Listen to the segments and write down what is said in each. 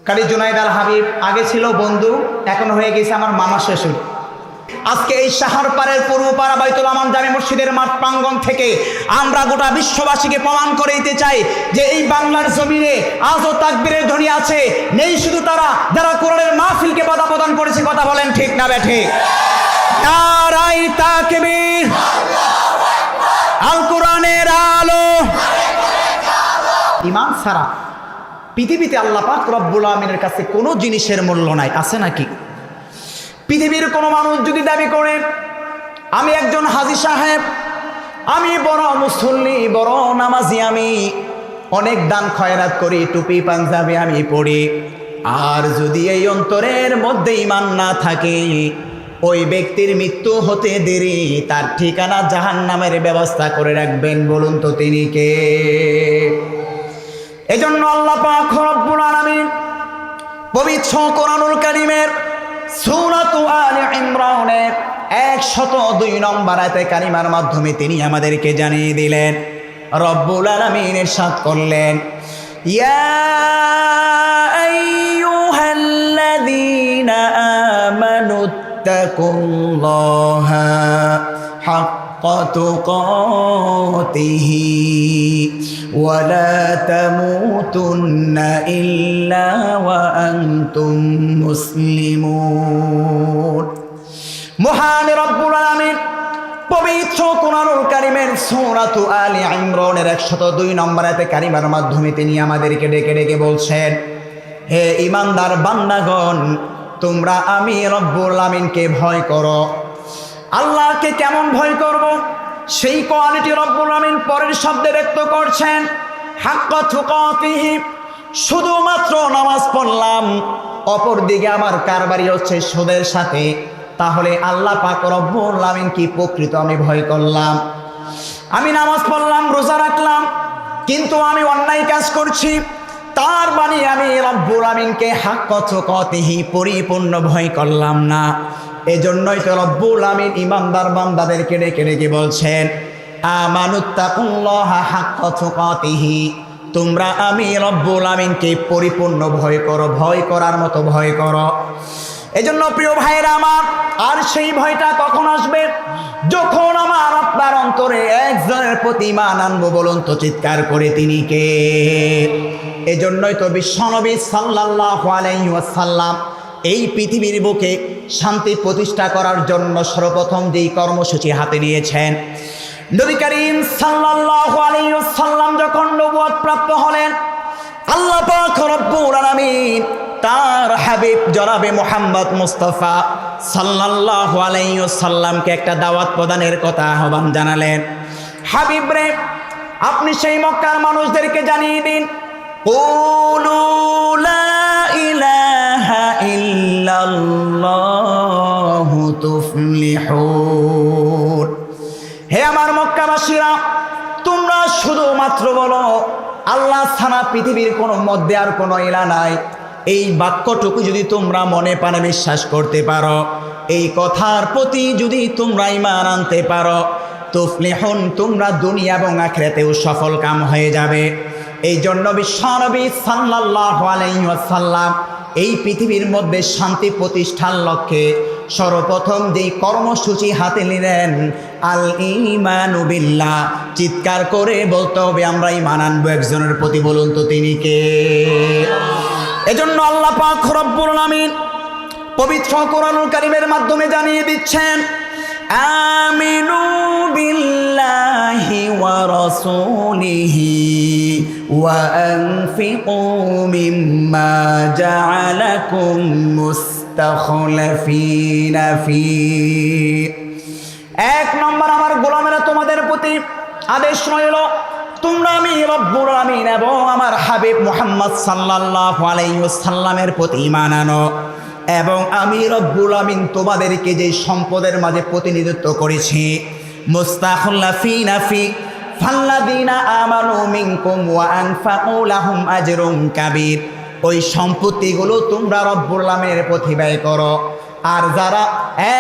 কারি জুনাইদ আল হাবিব আগে ছিল বন্ধু, এখন হয়ে গেছে আমার মামা শ্বশুর। আজকে এই শাহরপাড়ের পূর্বপাড়া বাইতুল আমান জামে মসজিদের মাঠ প্রাঙ্গণ থেকে আমরা গোটা বিশ্ববাসীকে প্রমাণ করে দিতে চাই যে এই বাংলার জমিনে আজও তাকবীরের ধ্বনি আছে। নেই শুধু তারা যারা কোরআনের মাহফিলকে বাধা প্রদান করেছে। কথা বলেন ঠিক না বেঠিক? নারায়ে তাকবীর, আল কোরআনের আলো। ঈমান ছাড়া পৃথিবীতে আল্লাহ পাক রব্বুল আমিনের কাছে কোনো জিনিসের মূল্য নাই। আছে নাকি? পৃথিবীর কোনো মানুষ যদি দাবি করে আমি একজন হাজী সাহেব, আমি বড় মুসল্লি, বড় নামাজি, আমি অনেক দান খয়রাত করি, টুপি পাঞ্জাবি আমি পড়ি, আর যদি এই অন্তরের মধ্যে ঈমান না থাকে, ওই ব্যক্তির মৃত্যু হতে দেরি, তার ঠিকানা জাহান্নামের ব্যবস্থা করে রাখবেন। বলুন তো তিনি কে? এজন্য আল্লাহ পাক রব্বুল আলামিন পবিত্র কোরআনুল কারীমের সূরাত আলে ইমরানের 102 নম্বর আয়াতে কারিমার মাধ্যমে তিনি আমাদেরকে জানিয়ে দিলেন, রব্বুল আলামিন ইরশাদ করলেন, ইয়া আইয়ুহাল্লাযীনা আমানুত্তাকুল্লাহা হাক্কা তুকাতিহি ওয়া লা তামুতুন্না ইল্লা ওয়া আনতুম মুসলিমুন। মহান রব্বুল আলামিন পবিত্র কোরআনুল কারীমের সূরাত আলে ইমরানের 102 নম্বর আয়াতে কারিমার মাধ্যমে তিনি আমাদেরকে ডেকে ডেকে বলছেন, হে ঈমানদার বান্দাগণ, তোমরা আমি রব্বুল আলামিনকে ভয় করো। আল্লাহকে কেমন ভয় করব, সেই কোয়ালিটি রব্বুল আমিন পরের শব্দে ব্যক্ত করছেন, হাক্কা তুকাতিহি। শুধুমাত্র নামাজ পড়লাম, অপর দিকে আমার কারবারি হচ্ছে সুদের সাথে, তাহলে আল্লাহ পাক রব্বুল আমিন কি প্রকৃত আমি ভয় করলাম? আমি নামাজ পড়লাম, রোজা রাখলাম, কিন্তু আমি অন্যায় কাজ করছি, তার মানে আমি রব্বুল আমিনকে হাক্কা তুকাতিহি পরিপূর্ণ ভয় করলাম না। এজন্যই তো রব্বুল আমিন ঈমানদার বান্দাদেরকে ডেকে ডেকে বলছেন, আমানুত্তাকুল্লাহা হাক্কা তুকাতিহি, তোমরা আমি রব্বুল আমিনকে পরিপূর্ণ ভয় করো, ভয় করার মতো ভয় করো। এজন্য প্রিয় ভাইরা আমার, আর সেই ভয়টা কখন আসবে? যখন আমার আপনার অন্তরে একজনের প্রতি ঈমান আনবো। বলুন তো চিৎকার করে তিনি কে? এজন্যই তো বিশ্বনবী সাল্লাল্লাহু আলাইহি ওয়াসাল্লাম এই পৃথিবীর বুকে শান্তি প্রতিষ্ঠা করার জন্য সর্বপ্রথম যেই কর্মসূচি হাতে নিয়েছেন, নবী করিম সাল্লাল্লাহু আলাইহি ওয়াসাল্লাম যখন নবুয়ত প্রাপ্ত হলেন, আল্লাহ পাক রব্বুল আলামিন তার হাবিব জনাবে মুহাম্মদ মুস্তাফা সাল্লাল্লাহু আলাইহি ওয়াসাল্লামকে একটা দাওয়াত প্রদানের কথা আহ্বান জানালেন। হাবিব রে, আপনি সেই মক্কার মানুষদেরকে জানিয়ে দিন, কুলু লা ইলাহা ইল্লাল্লাহু তুফলিহুন। হে আমার মক্কাবাসীরা, তোমরা শুধুমাত্র বলো আল্লাহ ছাড়া পৃথিবীর কোনো মধ্যে আর কোনো ইলাহ নাই। এই বাক্যটুকু যদি তোমরা মনে প্রাণে বিশ্বাস করতে পারো, এই কথার প্রতি যদি তোমরা ঈমান আনতে পারো, তুফলিহুন, তোমরা দুনিয়া এবং আখিরাতেও সফল কাম হয়ে যাবে। এই জন্য বিশ্বনবী সাল্লাল্লাহু আলাইহি ওয়াসাল্লাম এই পৃথিবীর মধ্যে শান্তি প্রতিষ্ঠার লক্ষ্যে সর্বপ্রথম যেই কর্মসূচি হাতে নিলেন, আল ঈমানু বিল্লাহ। চিৎকার করে বলতে হবে আমরা ঈমান আনবো একজনের প্রতি। বলুন তো তিনি কে? এজন্য আল্লাহ পাক রব্বুল আমিন পবিত্র কোরআনুল কারীমের মাধ্যমে জানিয়ে দিচ্ছেন, আমিনু বিল্লাহি ওয়া রাসূলিহি ওয়া আনফিকু মিম্মা জাআলাকুম মুস্তাখলাফিনা ফি। এক নম্বর আমার গোলামেরা তোমাদের প্রতি আদেশ রইল, তোমরা আমি রব্বুল আমিন এবং আমার হাবিব মুহাম্মদ সাল্লাল্লাহু আলাইহি ওয়াসাল্লামের প্রতি ঈমান আনো, এবং আমি রব্বুল আমিন তোমাদেরকে যে সম্পদের মাঝে প্রতিনিধিত্ব করেছি, মুস্তাখলাফিনা ফি ফাল্লাযীনা আমানু মিনকুম ওয়া আনফাকু লাহুম আজরুন কাবীর। ওই সম্পত্তিগুলো তোমরা রব্বুল আমিনের প্রতি ব্যয় করো। আর যারা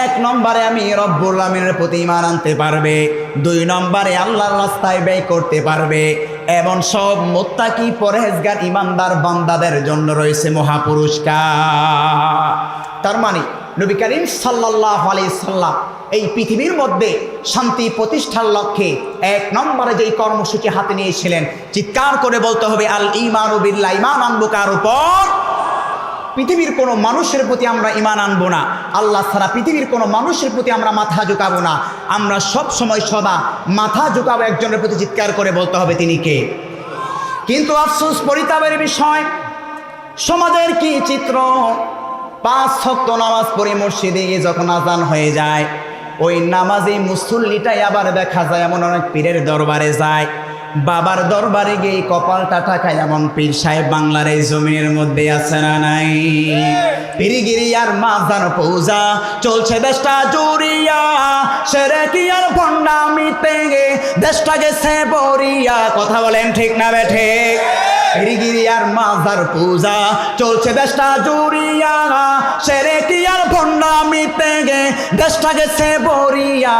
এক নম্বরে আমি রব্বুল আমিনের প্রতি ঈমান আনতে পারবে, দুই নম্বরে আল্লাহর রাস্তায় ব্যয় করতে পারবে, এমন সব মুত্তাকি পরহেজগার ইমানদার বান্দাদের জন্য রয়েছে মহাপুরস্কার। তার মানে নবী করিম সাল্লাল্লাহু আলাইহি সাল্লাম এই পৃথিবীর মধ্যে শান্তি প্রতিষ্ঠার লক্ষ্যে এক নম্বরে যেই কর্মসূচি হাতে নিয়েছিলেন, চিৎকার করে বলতে হবে আল ঈমানু বিল্লাহ। ঈমান আনবো কার উপর? পৃথিবীর কোনো মানুষের প্রতি আমরা ঈমান আনবো না, আল্লাহ ছাড়া পৃথিবীর কোনো মানুষের প্রতি আমরা মাথা ঝুঁকাবো না। আমরা সব সময় সদা মাথা ঝুঁকাবো একজনের প্রতি, চিৎকার করে বলতে হবে তিনি কে। কিন্তু আফসোস, পরিতাপের বিষয়, সমাজের কি চিত্র! 5 ওয়াক্ত নামাজ পড়ে মসজিদে যখন আজান হয়ে যায়, ওই নামাজি মুসল্লিটাই আবার দেখা যায় এমন অনেক পীরের দরবারে যায়, বাবার দরবারে গিয়ে কপালটা টাকায় এমন পীর সাহেব বাংলার এই জমিনের মধ্যে আছে না নাই? পীরগিরি আর মাজার পূজা চলছে দেশটা জুড়িয়া, সেরে কি আর ভণ্ডামিতে দেশটা গেছে বরিয়া। কথা বলেন ঠিক না বেঠে? পীরগিরি আর মাজার পূজা চলছে দেশটা জুড়িয়া, সেরে কি আর ভণ্ডামিতে দেশটা গেছে বরিয়া।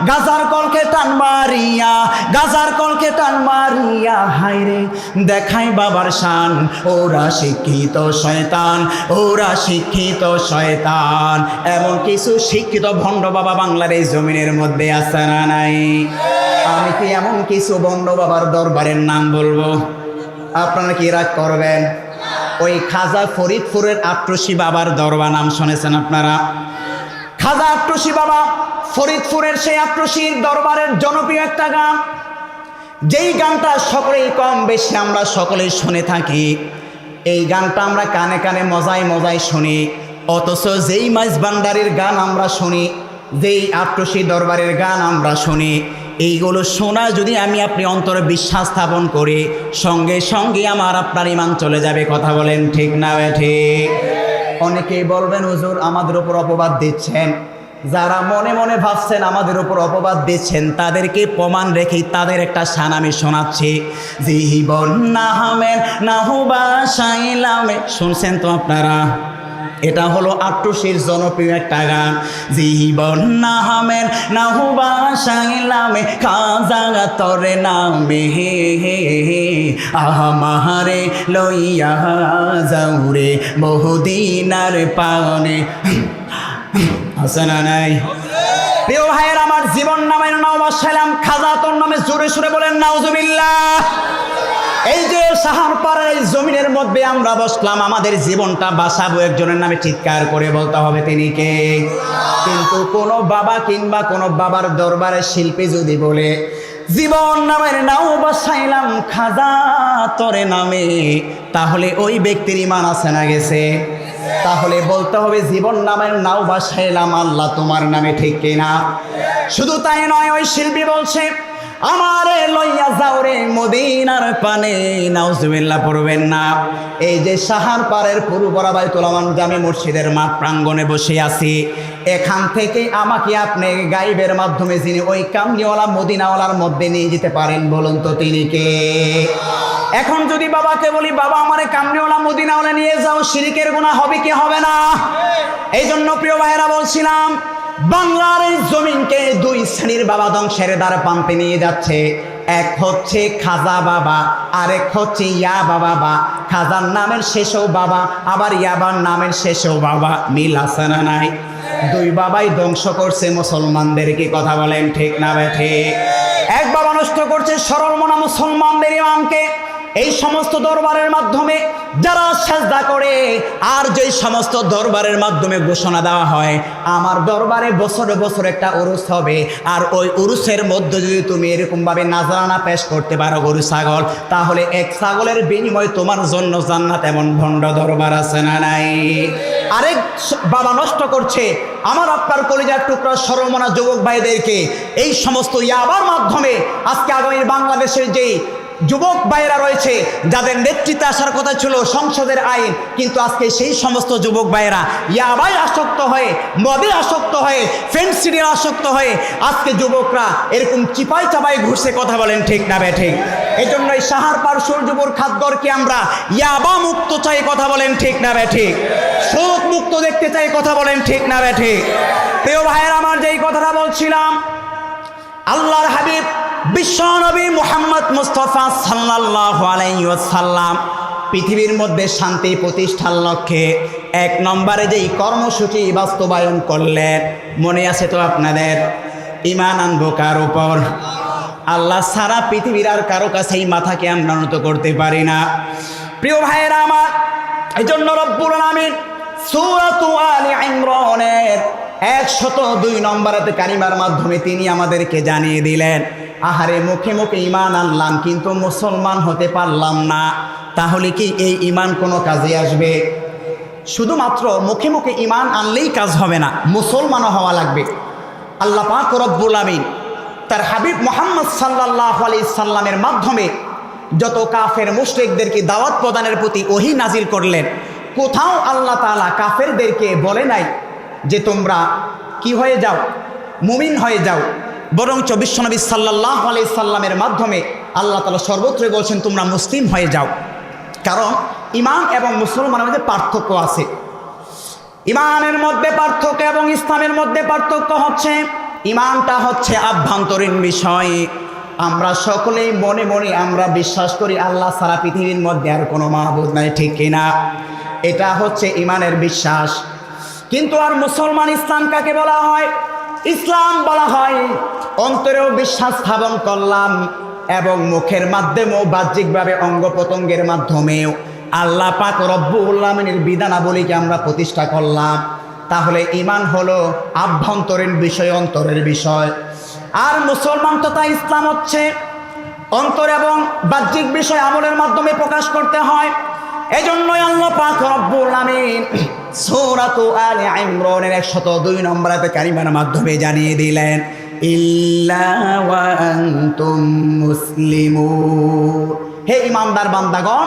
গাজার কলকে টান মারিয়া, গাজার কলকে টান মারিয়া, হায়রে দেখাই বাবার শান। ওরা শিক্ষিত শয়তান, ওরা শিক্ষিত শয়তান। এমন কিছু শিক্ষিত ভণ্ড বাবা বাংলার এই জমিনের মধ্যে আছে না নাই? আমি কি এমন কিছু ভণ্ড বাবার দরবারের নাম বলবো? আপনারা কি রাগ করবেন? ওই খাজা ফরিদপুরের আট্রসি বাবার দরবার নাম শুনেছেন আপনারা? খাজা আট্রসি বাবা ফরিদপুরের সেই আট্রসির দরবারের জনপ্রিয় একটা গান, যেই গানটা সকলেই কম বেশি আমরা সকলেই শুনে থাকি। এই গানটা আমরা কানে কানে মজায় মজায় শুনি, অথচ যেই মাইজ ভান্ডারির গান আমরা শুনি, যেই আট্রসি দরবারের গান আমরা শুনি, এইগুলো শোনা যদি আমি আপনি অন্তরে বিশ্বাস স্থাপন করি, সঙ্গে সঙ্গে আমার আপনার ঈমান চলে যাবে। কথা বলেন ঠিক না ঠিক? অনেকেই বলবেন হুজুর আমাদের উপর অপবাদ দিচ্ছেন। যারা মনে মনে ভাবছেন আমাদের উপর অপবাদ দিচ্ছেন, তাদেরকে প্রমাণ রেখে তাদের একটা শান আমি শোনাচ্ছি। জীবন নামের নাহুবাসাইলামে, শুনছেন তো আপনারা? এটা হলো আট্রসির জনপ্রিয় একটা গান। জীবন নামের নাহুবাসাইলামে, খাজা তরে নামে হে হে হে, আহামারে লইয়া যাউরে বহুদিনার পাওনে। আছে না নাই? প্রিয় ভাইয়ের আমার, জীবন নামের নাহুবাসাইলাম, খাজা তোর নামে জোরে সুরে বলেন নাউজুবিল্লাহ। এই যে সাহারপাড়ার এই জমিনের মধ্যে আমরা বসলাম, আমাদের জীবনটা বাঁচাবো একজনের নামে, চিৎকার করে বলতে হবে তিনি কে। কিন্তু কোনো বাবা কিংবা কোনো বাবার দরবারের শিল্পী যদি বলে জীবন নামের নাও বাসাইলাম খাজা তরে নামে, তাহলে ওই ব্যক্তির ঈমান আছে না গেছে? তাহলে বলতে হবে জীবন নামের নাও বাসাইলাম আল্লাহ তোমার নামে, ঠিক কিনা? শুধু তাই নয়, ওই শিল্পী বলছে আমারে লইয়া যাও রে মদিনার পানে, নাউজুবিল্লাহ পড়বেন না। এই যে সাহারপাড়ের পূর্বরা বাইতুল আমান জামে মসজিদের মাঠ প্রাঙ্গণে বসে আছি, এখান থেকে আমাকে আপনি গাইবের মাধ্যমে যিনি ওই কামনিওয়ালা মদিনাওয়ালার মধ্যে নিয়ে যেতে পারেন, বলুন তো তিনি কে? এখন যদি বাবাকে বলি বাবা আমারে কামনিওয়ালা মদিনাওয়ালা নিয়ে যাও, শিরকের গুনাহ হবে কি হবে না? এই জন্য প্রিয় ভাইয়েরা বলছিলাম, বাংলার এই জমিনকে 2 শ্রেণীর বাবা ধ্বংসের দ্বারা পাম্পে নিয়ে যাচ্ছে। এক হচ্ছে খাজা বাবা, আরেক হচ্ছে ইয়াবা বাবা। খাজার নামের শেষেও বাবা, আবার ইয়াবার নামের শেষেও বাবা। মিল আছে না নাই? 2 বাবাই ধ্বংস করছে মুসলমানদেরকে। কথা বলেন ঠিক না ঠিক? এক বাবা নষ্ট করছে সরল মনা মুসলমানদের ঈমানকে। এই সমস্ত দরবারের মাধ্যমে যারা সাজদা করে, আর যেই সমস্ত দরবারের মাধ্যমে ঘোষণা দেওয়া হয় আমার দরবারে বছরে বছর একটা উরুস হবে, আর ওই উরুসের মধ্যে যদি তুমি এরকমভাবে নাজরানা পেশ করতে পারো গরু ছাগল, তাহলে এক ছাগলের বিনিময়ে তোমার জন্য জান্নাত। এমন ভণ্ড দরবার আছে না নাই? আরেক বাবা নষ্ট করছে আমার আপনার কলিজার টুকরা সরলমনা যুবক ভাইদেরকে। এই সমস্ত ইয়াবার মাধ্যমে আজকে আগামী বাংলাদেশের যেই যুবক ভাইয়েরা রয়েছে, যাদের নেতৃত্বে আসার কথা ছিল সংসদের আইন, কিন্তু আজকে সেই সমস্ত যুবক ভাইয়েরা ইয়াবাই আসক্ত হয়ে, মদে আসক্ত হয়ে, ফেন্সিডির আসক্ত হয়ে আজকে যুবকরা এরকম চিপাই চাপাই ঘুরছে। কথা বলেন ঠিক না ঠিক? এই জন্য এই সাহারপাড় সূর্যপুর খাদ্যরকে আমরা ইয়াবা মুক্ত চাই। কথা বলেন ঠিক না ঠিক? সুদ মুক্ত দেখতে চাই। কথা বলেন ঠিক না ঠিক? প্রিয় ভাইয়েরা আমার, যেই কথাটা বলছিলাম, আল্লাহর হাবিব বিশ্বনবী মুহাম্মদ মুস্তাফা সাল্লাল্লাহু আলাইহি ওয়াসাল্লাম পৃথিবীর মধ্যে শান্তি প্রতিষ্ঠার লক্ষ্যে 1 নম্বরে যেই কর্মসূচি বাস্তবায়ন করলেন, মনে আছে তো আপনাদের? ঈমান আনবো কার উপর? আল্লাহ সারা পৃথিবীর আর কারো কাছেই মাথাকে আমরা নত করতে পারি না। প্রিয় ভাইয়েরা আমার, এই জন্য রব্বুল আলামিন সূরাতু আলে ইমরানের 102 নম্বরাতে কারিমার মাধ্যমে তিনি আমাদেরকে জানিয়ে দিলেন, আহারে মুখে মুখে ঈমান আনলাম কিন্তু মুসলমান হতে পারলাম না, তাহলে কি এই ঈমান কোনো কাজে আসবে? শুধুমাত্র মুখে মুখে ঈমান আনলেই কাজ হবে না, মুসলমানও হওয়া লাগবে। আল্লাহ পাক রব্বুল আমিন তার হাবিব মুহাম্মদ সাল্লাল্লাহু আলাইহি সাল্লামের মাধ্যমে যত কাফের মুশরিকদেরকে দাওয়াত প্রদানের প্রতি ওহী নাজিল করলেন, কোথাও আল্লাহ তাআলা কাফেরদেরকে বলে নাই যে তোমরা কি হয়ে যাও, মুমিন হয়ে যাও, বরঞ্চ বিশ্বনবী সাল্লাল্লাহু আলাইহি সাল্লামের মাধ্যমে আল্লাহ তাআলা সর্বত্রই বলছেন তোমরা মুসলিম হয়ে যাও। কারণ ঈমান এবং মুসলমানের মধ্যে পার্থক্য আছে। ঈমানের মধ্যে পার্থক্য এবং ইসলামের মধ্যে পার্থক্য হচ্ছে, ঈমানটা হচ্ছে আভ্যন্তরীণ বিষয়। আমরা সকলেই মনে মনে আমরা বিশ্বাস করি আল্লাহ সারা পৃথিবীর মধ্যে আর কোনো মাহবুদ নাই, ঠিক কিনা? এটা হচ্ছে ঈমানের বিশ্বাস। কিন্তু আর মুসলমান ইসলাম কাকে বলা হয়? ইসলাম বলা হয় অন্তরেও বিশ্বাস স্থাপন করলাম এবং মুখের মাধ্যমেও বাহ্যিকভাবে অঙ্গ প্রত্যঙ্গের মাধ্যমেও আল্লাহ পাক রব্বুল আমিনের বিধানাবলীকে আমরা প্রতিষ্ঠা করলাম। তাহলে ঈমান হলো আভ্যন্তরীণ বিষয়, অন্তরের বিষয়। আর মুসলমান তথা ইসলাম হচ্ছে অন্তর এবং বাহ্যিক বিষয় আমলের মাধ্যমে প্রকাশ করতে হয়। এজন্যই আল্লাহ পাক রব্বুল আমিন সূরাতু আলে ইমরানের 102 নম্বর আয়াতে কারিমার মাধ্যমে জানিয়ে দিলেন, ইল্লা ওয়া আনতুম মুসলিমুন। হে ঈমানদার বান্দাগণ,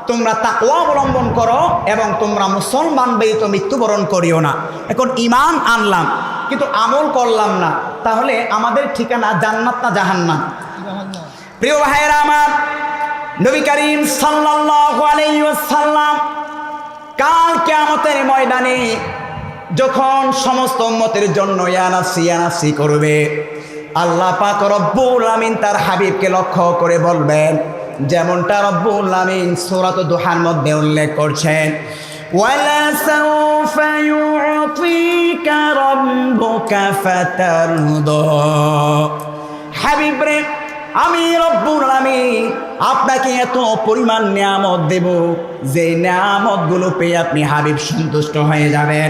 তোমরা তাকওয়া অবলম্বন করো এবং তোমরা মুসলমান ব্যতীত মৃত্যুবরণ করিও না। এখন ঈমান আনলাম কিন্তু আমল করলাম না, তাহলে আমাদের ঠিকানা জান্নাত না জাহান্নাম? প্রিয় ভাইয়েরা আমার, নবী করিম সাল্লাল্লাহু আলাইহি ওয়াসাল্লাম কাল কিয়ামতের ময়দানে যখন সমস্ত উম্মতের জন্য ইয়া নাফসি ইয়া নাফসি করবে, আল্লাহ পাক রব্বুল আমিন তার হাবিবকে লক্ষ্য করে বলবেন, যেমনটা রব্বুল আমিন সূরাত দুহার মধ্যে উল্লেখ করছেন, ওয়ালা সাউফা ইউতিকা রাব্বুকা ফাতারদা। হাবিব রে, আমি রব্বুল আমিন আপনাকে এত পরিমাণ নিয়ামত দেব যে নিয়ামতগুলো পেয়ে আপনি হাবিব সন্তুষ্ট হয়ে যাবেন।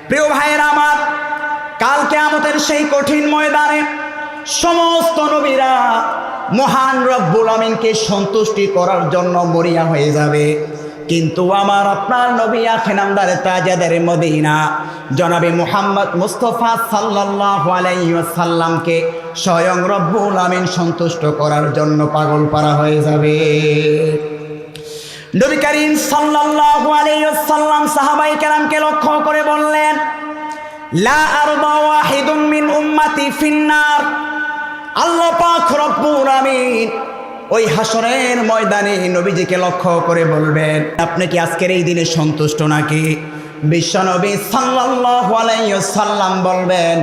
প্রিয় ভাইয়েরা আমার, কাল কিয়ামতের সেই কঠিন ময়দানে সমস্ত নবীরা মহান রব্বুল আমিনকে সন্তুষ্টি করার জন্য মরিয়া হয়ে যাবে। কিন্তু আমার আপনার নবী আখে নামদারে তাজদারে মদিনা জনাবে মুহাম্মদ মুস্তাফা সাল্লাল্লাহু আলাইহি ওয়াসাল্লামকে স্বয়ং রব্বুল আমিন সন্তুষ্ট করার জন্য পাগল পারা হয়ে যাবে। নবী করিম সাল্লাল্লাহু আলাইহি ওয়াসাল্লাম সাহাবায়ে কেরামকে লক্ষ্য করে বললেন, লা আরদা ওয়াহিদুম মিন উম্মতি ফিন্নার। আল্লাহ পাক রব্বুল আমিন ওই হাসরের ময়দানে নবীজিকে লক্ষ্য করে বলবেন, আপনি কি আজকের এই দিনে সন্তুষ্ট নাকি? বিশ্বনবী সাল্লাল্লাহু আলাইহি ওয়াসাল্লাম বলবেন,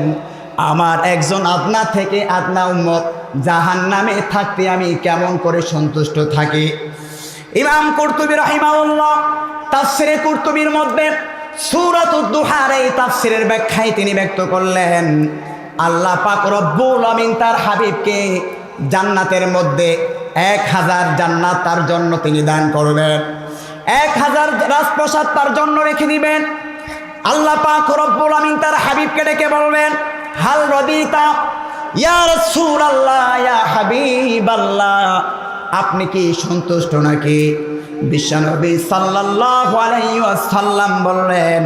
আমার একজন আদনা থেকে আদনা উম্মত জাহান্নামে থাকতে আমি কেমন করে সন্তুষ্ট থাকি? ইমাম কুরতুবী রাহিমাহুল্লাহ তাফসিরে কুরতুবীর মধ্যে সূরাতুদ দুহার এই তাফসিরের ব্যাখ্যায় তিনি ব্যক্ত করলেন, আল্লাহ পাক রব্বুল আমিন তার হাবিবকে জান্নাতের মধ্যে 1000 জান্নাত তার জন্য তিনি দান করবেন, 1000 রাজপ্রাসাদ তার জন্য রেখে দিবেন। আল্লাহ পাক রব্বুল আমিন তার হাবিবকে ডেকে বলবেন, হাল রাদিতা ইয়া রাসূলুল্লাহ ইয়া হাবিবাল্লাহ, আপনি কি সন্তুষ্ট নাকি? বিশ্বনবী সাল্লাল্লাহু আলাইহি ওয়াসাল্লাম বললেন,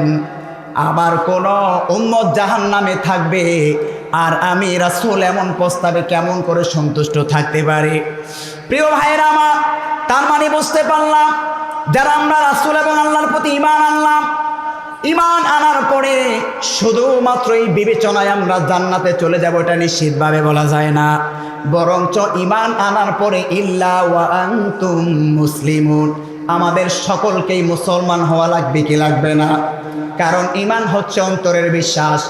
আমার কোন উম্মত জাহান্নামে থাকবে আর আমি রাসূল এমন প্রস্তাবে কেমন করে সন্তুষ্ট থাকতে পারি? প্রিয় ভাইয়েরা আমার, তার মানে বুঝতে পারলাম যারা আমরা রাসূল এবং আল্লাহর প্রতি ঈমান আনলাম, ঈমান আনার পরে শুধুমাত্র এই বিবেচনায় আমরা জান্নাতে চলে যাব এটা নিশ্চিতভাবে বলা যায় না, বরঞ্চ ঈমান আনার পরে ইল্লা ওয়া আনতুম মুসলিমুন, আমাদের সকলকেই মুসলমান হওয়া লাগবে কি লাগবে না? কারণ ঈমান হচ্ছে অন্তরের বিশ্বাস,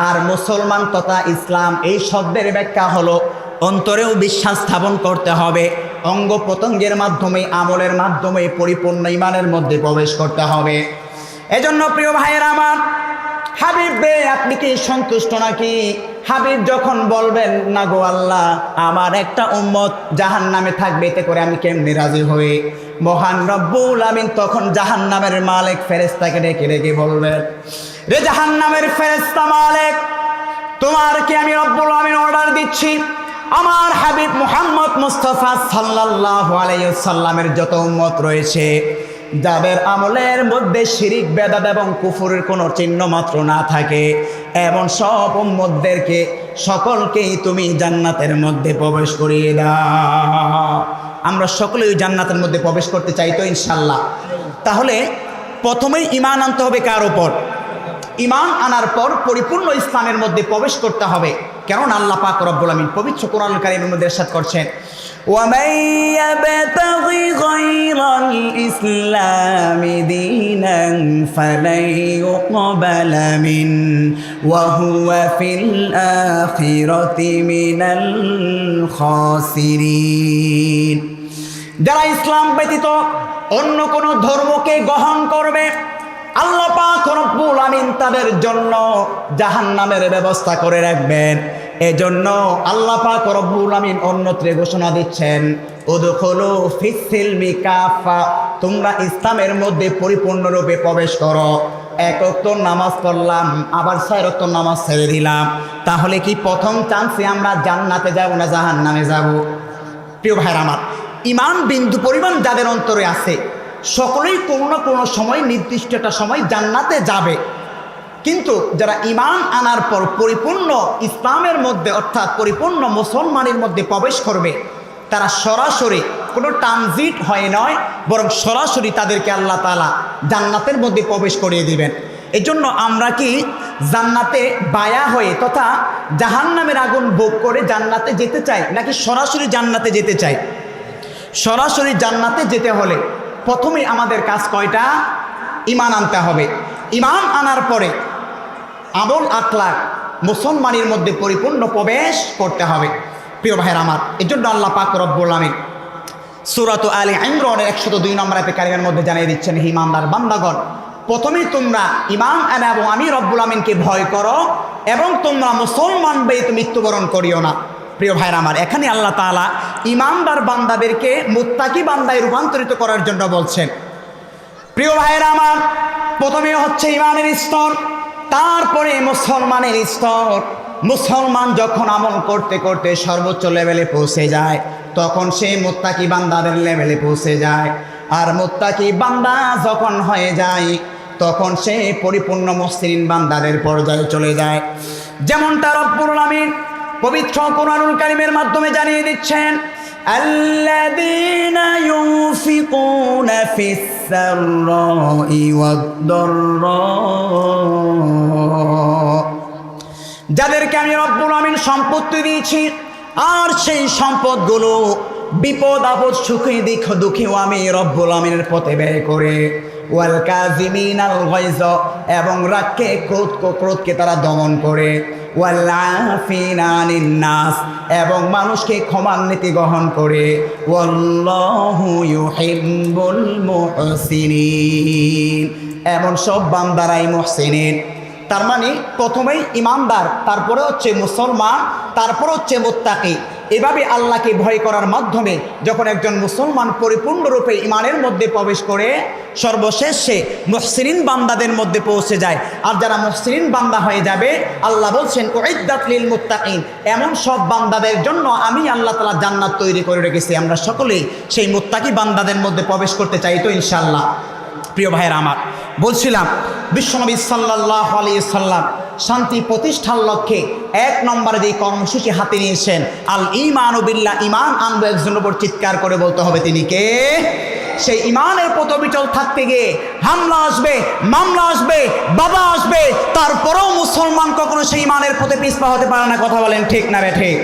আর মুসলমান তথা ইসলাম এই শব্দের ব্যাখ্যা হলো অন্তরেও বিশ্বাস স্থাপন করতে হবে, অঙ্গ প্রত্যঙ্গের মাধ্যমে, আমলের মাধ্যমে পরিপূর্ণ ঈমানের মধ্যে প্রবেশ করতে হবে। এজন্য প্রিয় ভাইয়েরা আমার, হাবিব রে আপনি কি সন্তুষ্ট নাকি? হাবিব যখন বলবেন না গো আল্লাহ, আমার একটা উম্মত জাহান্নামে থাকবে, এতে করে আমি কেমনে রাজি হই? মহান রব্বুল আমিন তখন জাহান্নামের মালিক ফেরেশতাকে ডেকে ডেকে বলবেন, রে জাহান্নামের ফেরেশতা মালিক, তোমারকে আমি রব্বুল আমিন অর্ডার দিচ্ছি, আমার হাবিব মুহাম্মদ মুস্তাফা সাল্লাল্লাহু আলাইহি ওয়াসাল্লামের যত উম্মত রয়েছে, যাদের আমলের মধ্যে শিরিক, বেদাত এবং কুফরের কোনো চিহ্ন মাত্র না থাকে, এমন সব উম্মতদেরকে সকলকেই তুমি জান্নাতের মধ্যে প্রবেশ করিয়ে দাও। আমরা সকলেই জান্নাতের মধ্যে প্রবেশ করতে চাই তো ইনশাল্লাহ। তাহলে প্রথমেই ঈমান আনতে হবে কার উপর? ঈমান আনার পর পরিপূর্ণ ইসলামের মধ্যে প্রবেশ করতে হবে। কারণ আল্লাহ পাক রব্বুল আমিন পবিত্র কোরআনুল কারীমের মধ্যে ইরশাদ করছেন, وَمَن يَبْتَغِ غَيْرَ الْإِسْلَامِ دِينًا فَلَن يُقْبَلَ مِنْهُ وَهُوَ فِي الْآخِرَةِ مِنَ الْخَاسِرِينَ। যারা ইসলাম ব্যতীত অন্য কোনো ধর্মকে গ্রহণ করবে, আল্লাহ পাক রব্বুল আমিন তাদের জন্য জাহান্নামের ব্যবস্থা করে রাখবেন। এজন্য আল্লাহ পাক রব্বুল আমিন অন্যত্রে ঘোষণা দিচ্ছেন, উদখুলু ফিস-সিলমি কাফা, তোমরা ইসলামের মধ্যে পরিপূর্ণরূপে প্রবেশ করো। এক ওয়াক্ত নামাজ পড়লাম, আবার 6 ওয়াক্ত নামাজ ছেড়ে দিলাম, তাহলে কি প্রথম চান্সে আমরা জান্নাতে যাব না জাহান্নামে যাব? প্রিয় ভাইরা আমার, ঈমান বিন্দু পরিমাণ যাদের অন্তরে আছে, সকলেই কোনো না কোনো সময়, নির্দিষ্ট একটা সময় জান্নাতে যাবে। কিন্তু যারা ঈমান আনার পর পরিপূর্ণ ইসলামের মধ্যে, অর্থাৎ পরিপূর্ণ মুসলমানের মধ্যে প্রবেশ করবে, তারা সরাসরি কোনো ট্রানজিট হয় নয়, বরং সরাসরি তাদেরকে আল্লাহ তাআলা জান্নাতের মধ্যে প্রবেশ করিয়ে দিবেন। এজন্য আমরা কি জান্নাতে বায়া হয়ে তথা জাহান্নামের আগুন ভোগ করে জান্নাতে যেতে চাই, নাকি সরাসরি জান্নাতে যেতে চাই? সরাসরি জান্নাতে যেতে হলে প্রথমেই আমাদের কাজ কয়টা? ঈমান আনতে হবে। ঈমান আনার পরে আমল আখলাক মুসলমানের মধ্যে পরিপূর্ণ প্রবেশ করতে হবে। প্রিয় ভাইয়ের আমার, এই জন্য আল্লাহ পাক রব্বুল আমিন সূরাত আলে ইমরানের 102 নম্বর আয়াতে কারিমের মধ্যে জানিয়ে দিচ্ছেন, হে ঈমানদার বান্দাগণ, প্রথমেই তোমরা ঈমান আনা এবং আমি রব্বুল আমিনকে ভয় করো, এবং তোমরা মুসলমান ব্যতীত মৃত্যুবরণ করিও না। প্রিয় ভাইয়ের আমার, এখানে আল্লাহ তাআলা ঈমানদার বান্দাদেরকে মুত্তাকি বান্দায় রূপান্তরিত করার জন্য বলছেন। প্রিয় ভাইয়ের আমার, প্রথমে হচ্ছে ঈমানের স্তর, তারপরে মুসলমানের স্তর। মুসলমান যখন আমল করতে করতে সর্বোচ্চ লেভেলে পৌঁছে যায়, তখন সে মুত্তাকি বান্দাদের লেভেলে পৌঁছে যায়। আর মুত্তাকি বান্দা যখন হয়ে যায়, তখন সে পরিপূর্ণ মুহসিন বান্দাদের পর্যায়ে চলে যায়। যেমনটা রব্বুল আমিন পবিত্র কোরআনুল কারীমের মাধ্যমে জানিয়ে দিচ্ছেন, الذين ينفقون في السراء والضراء, যাদেরকে আমি রব্বুল আমিন সম্পত্তি দিয়েছি, আর সেই সম্পদগুলো বিপদ আপদ সুখে দুঃখেও আমি রব্বুল আমিনের পথে ব্যয় করে, ওয়াল কাযিমিনাল গায়জ, এবং রাগকে ক্রোধকে তারা দমন করে, ওয়াল আফিনা আনিন নাস, এবং মানুষকে ক্ষমার নীতি গ্রহণ করে, ওয়াল্লাহু ইউহিব্বুল মুহসিনিন, এমন সব বান্দারাই মুহসিনিন। তার মানে প্রথমেই ইমানদার, তারপরে হচ্ছে মুসলমান, তারপরে হচ্ছে মুত্তাকি। এভাবে আল্লাহকে ভয় করার মাধ্যমে যখন একজন মুসলমান পরিপূর্ণরূপে ইমানের মধ্যে প্রবেশ করে, সর্বশেষ সে মুহসিনিন বান্দাদের মধ্যে পৌঁছে যায়। আর যারা মুহসিনিন বান্দা হয়ে যাবে, আল্লাহ বলছেন উইদ্দাত লিল মুত্তাকিন, এমন সব বান্দাদের জন্য আমি আল্লাহ তাআলা জান্নাত তৈরি করে রেখেছি। আমরা সকলেই সেই মুত্তাকি বান্দাদের মধ্যে প্রবেশ করতে চাই তো ইনশাআল্লাহ। প্রিয় ভাইয়েরা আমার, বলছিলাম বিশ্বনবী সাল্লাল্লাহু আলাইহি সাল্লাম শান্তি প্রতিষ্ঠার লক্ষ্যে 1 নম্বরে যে কর্মসূচি হাতে নিয়েছেন, আল ঈমানু বিল্লাহ, ঈমান আনবো একজনের উপর চিৎকার করে বলতে হবে তিনি কে। সেই ঈমানের পথ বিচল থাকতে গিয়ে হামলা আসবে, মামলা আসবে, বাধা আসবে, তারপরেও মুসলমান কখনো সেই ঈমানের পথে পিছপা হতে পারে না। কথা বলেন ঠিক না বেঠিক?